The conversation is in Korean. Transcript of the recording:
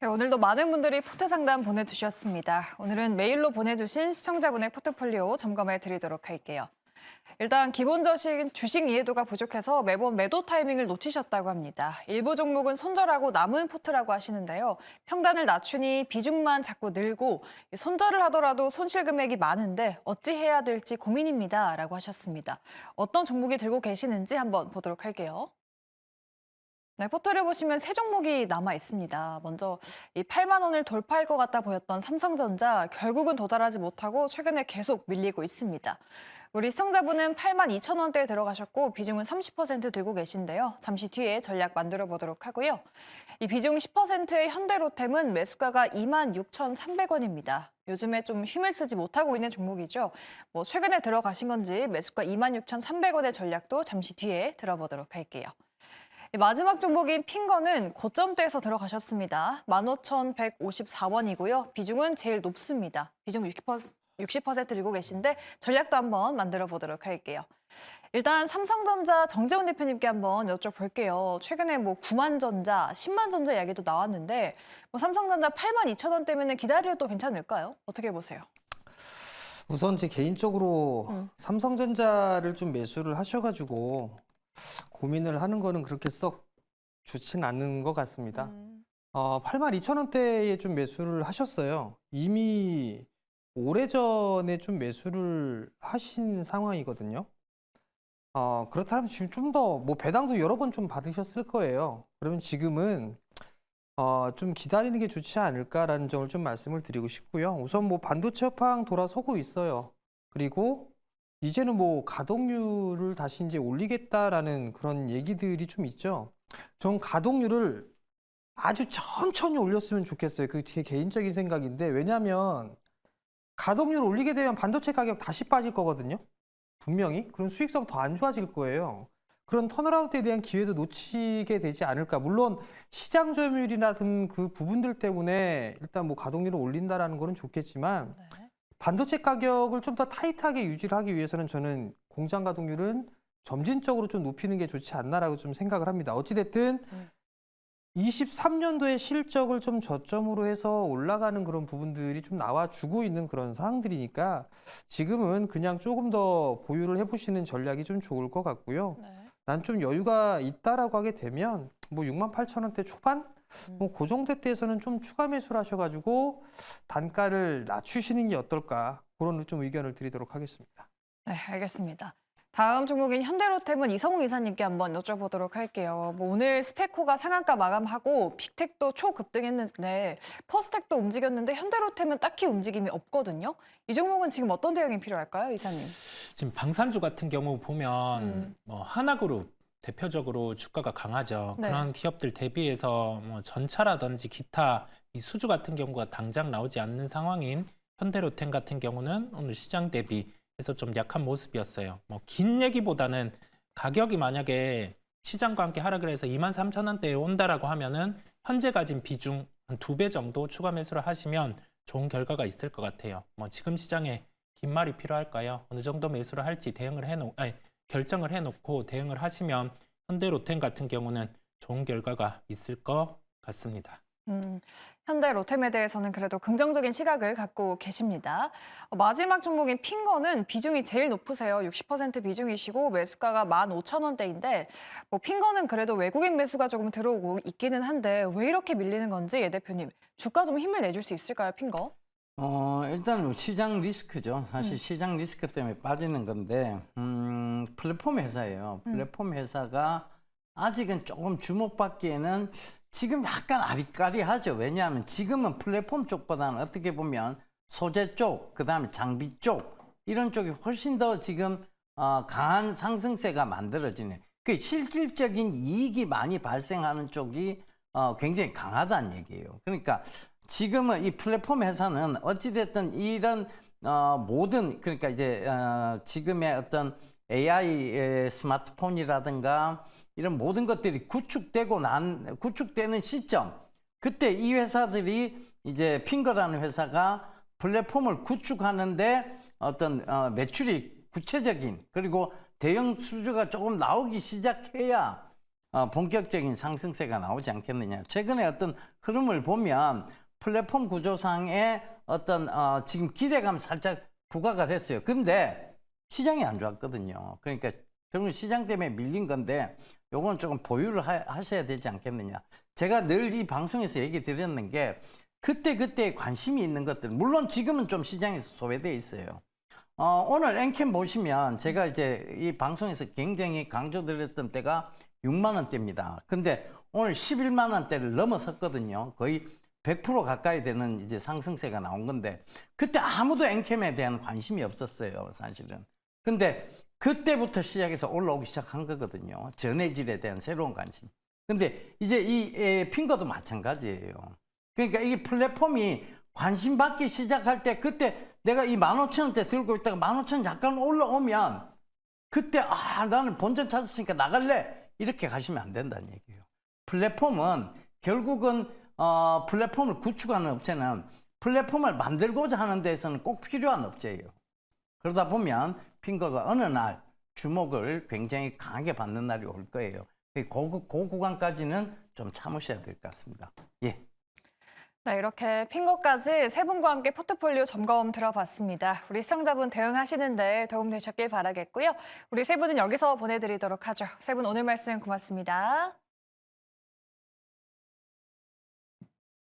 네, 오늘도 많은 분들이 포트 상담 보내주셨습니다. 오늘은 메일로 보내주신 시청자분의 포트폴리오 점검해 드리도록 할게요. 일단 기본적인 주식 이해도가 부족해서 매번 매도 타이밍을 놓치셨다고 합니다. 일부 종목은 손절하고 남은 포트라고 하시는데요. 평단을 낮추니 비중만 자꾸 늘고 손절을 하더라도 손실 금액이 많은데 어찌해야 될지 고민입니다. 라고 하셨습니다. 어떤 종목이 들고 계시는지 한번 보도록 할게요. 네, 포트를 보시면 세 종목이 남아 있습니다. 먼저 이 8만 원을 돌파할 것 같다 보였던 삼성전자 결국은 도달하지 못하고 최근에 계속 밀리고 있습니다. 우리 시청자분은 8만 2천 원대에 들어가셨고 비중은 30% 들고 계신데요. 잠시 뒤에 전략 만들어 보도록 하고요. 이 비중 10%의 현대로템은 매수가가 2만 6,300원입니다. 요즘에 좀 힘을 쓰지 못하고 있는 종목이죠. 최근에 들어가신 건지 매수가 2만 6,300원의 전략도 잠시 뒤에 들어보도록 할게요. 마지막 종목인 핑거는 고점대에서 들어가셨습니다. 15,154원이고요. 비중은 제일 높습니다. 비중 60% 들고 계신데 전략도 한번 만들어 보도록 할게요. 일단 삼성전자 정재훈 대표님께 한번 여쭤볼게요. 최근에 9만전자, 10만전자 이야기도 나왔는데 삼성전자 8만 2천 원대면 기다려도 괜찮을까요? 어떻게 보세요? 우선 제 개인적으로 삼성전자를 좀 매수를 하셔가지고 고민을 하는 거는 그렇게 썩 좋진 않은 것 같습니다. 8만 2천 원대에 좀 매수를 하셨어요. 이미 오래전에 좀 매수를 하신 상황이거든요. 그렇다면 지금 좀 더 배당도 여러 번 좀 받으셨을 거예요. 그러면 지금은 좀 기다리는 게 좋지 않을까라는 점을 좀 말씀을 드리고 싶고요. 우선 반도체 업황 돌아서고 있어요. 그리고 이제는 가동률을 다시 이제 올리겠다라는 그런 얘기들이 좀 있죠. 전 가동률을 아주 천천히 올렸으면 좋겠어요. 그게 제 개인적인 생각인데, 왜냐하면 가동률 올리게 되면 반도체 가격 다시 빠질 거거든요. 분명히. 그럼 수익성 더 안 좋아질 거예요. 그런 턴어라운드에 대한 기회도 놓치게 되지 않을까. 물론 시장 점유율이라든 그 부분들 때문에 일단 가동률을 올린다라는 거는 좋겠지만, 네. 반도체 가격을 좀 더 타이트하게 유지를 하기 위해서는 저는 공장 가동률은 점진적으로 좀 높이는 게 좋지 않나라고 좀 생각을 합니다. 어찌됐든 23년도에 실적을 좀 저점으로 해서 올라가는 그런 부분들이 좀 나와주고 있는 그런 상황들이니까 지금은 그냥 조금 더 보유를 해보시는 전략이 좀 좋을 것 같고요. 네. 난 좀 여유가 있다라고 하게 되면 6만 8천 원대 초반? 그 정도 대에서는 좀 추가 매수를 하셔가지고 단가를 낮추시는 게 어떨까, 그런 좀 의견을 드리도록 하겠습니다. 네, 알겠습니다. 다음 종목인 현대로템은 이성우 이사님께 한번 여쭤보도록 할게요. 오늘 스페코가 상한가 마감하고 빅텍도 초급등했는데 퍼스텍도 움직였는데 현대로템은 딱히 움직임이 없거든요. 이 종목은 지금 어떤 대응이 필요할까요, 이사님? 지금 방산주 같은 경우 보면 하나그룹 대표적으로 주가가 강하죠. 네. 그런 기업들 대비해서 전차라든지 기타 이 수주 같은 경우가 당장 나오지 않는 상황인 현대로템 같은 경우는 오늘 시장 대비해서 좀 약한 모습이었어요. 긴 얘기보다는 가격이 만약에 시장과 함께 하락을 해서 23,000원대에 온다라고 하면은 현재 가진 비중 한 2배 정도 추가 매수를 하시면 좋은 결과가 있을 것 같아요. 지금 시장에 긴 말이 필요할까요? 어느 정도 매수를 할지 결정을 해놓고 대응을 하시면 현대로템 같은 경우는 좋은 결과가 있을 것 같습니다. 현대로템에 대해서는 그래도 긍정적인 시각을 갖고 계십니다. 마지막 종목인 핑거는 비중이 제일 높으세요. 60% 비중이시고 매수가가 15,000원대인데 핑거는 그래도 외국인 매수가 조금 들어오고 있기는 한데 왜 이렇게 밀리는 건지 예 대표님 주가 좀 힘을 내줄 수 있을까요, 핑거? 일단 시장 리스크죠. 사실 시장 리스크 때문에 빠지는 건데, 플랫폼 회사예요. 플랫폼 회사가 아직은 조금 주목받기에는 지금 약간 아리까리하죠. 왜냐하면 지금은 플랫폼 쪽보다는 어떻게 보면 소재 쪽, 그 다음에 장비 쪽, 이런 쪽이 훨씬 더 지금 강한 상승세가 만들어지네. 그 실질적인 이익이 많이 발생하는 쪽이 굉장히 강하다는 얘기예요. 그러니까 지금은 이 플랫폼 회사는 어찌됐든 이런 모든, 그러니까 이제 지금의 어떤 AI 스마트폰이라든가 이런 모든 것들이 구축되는 시점, 그때 이 회사들이 이제 핑거라는 회사가 플랫폼을 구축하는데 어떤 매출이 구체적인, 그리고 대형 수주가 조금 나오기 시작해야 본격적인 상승세가 나오지 않겠느냐. 최근에 어떤 흐름을 보면 플랫폼 구조상의 어떤 지금 기대감 살짝 부과가 됐어요. 근데 시장이 안 좋았거든요. 그러니까 결국 시장 때문에 밀린 건데 요건 조금 보유를 하셔야 되지 않겠느냐. 제가 늘 이 방송에서 얘기 드렸는 게 그때 관심이 있는 것들, 물론 지금은 좀 시장에서 소외되어 있어요. 오늘 엔캠 보시면 제가 이제 이 방송에서 굉장히 강조드렸던 때가 6만 원대입니다. 근데 오늘 11만 원대를 넘어섰거든요. 거의 100% 가까이 되는 이제 상승세가 나온 건데 그때 아무도 엔캠에 대한 관심이 없었어요, 사실은. 근데 그때부터 시작해서 올라오기 시작한 거거든요. 전해질에 대한 새로운 관심. 근데 이제 이 핑거도 마찬가지예요. 그러니까 이게 플랫폼이 관심 받기 시작할 때 그때 내가 이 15,000원대 들고 있다가 15,000원 약간 올라오면 그때 나는 본전 찾았으니까 나갈래 이렇게 가시면 안 된다는 얘기예요. 플랫폼은 결국은 플랫폼을 구축하는 업체는 플랫폼을 만들고자 하는 데에서는 꼭 필요한 업체예요. 그러다 보면 핑거가 어느 날 주목을 굉장히 강하게 받는 날이 올 거예요. 그 구간까지는 좀 참으셔야 될 것 같습니다. 예. 네, 이렇게 핑거까지 세 분과 함께 포트폴리오 점검 들어봤습니다. 우리 시청자분 대응하시는데 도움 되셨길 바라겠고요. 우리 세 분은 여기서 보내드리도록 하죠. 세 분 오늘 말씀 고맙습니다.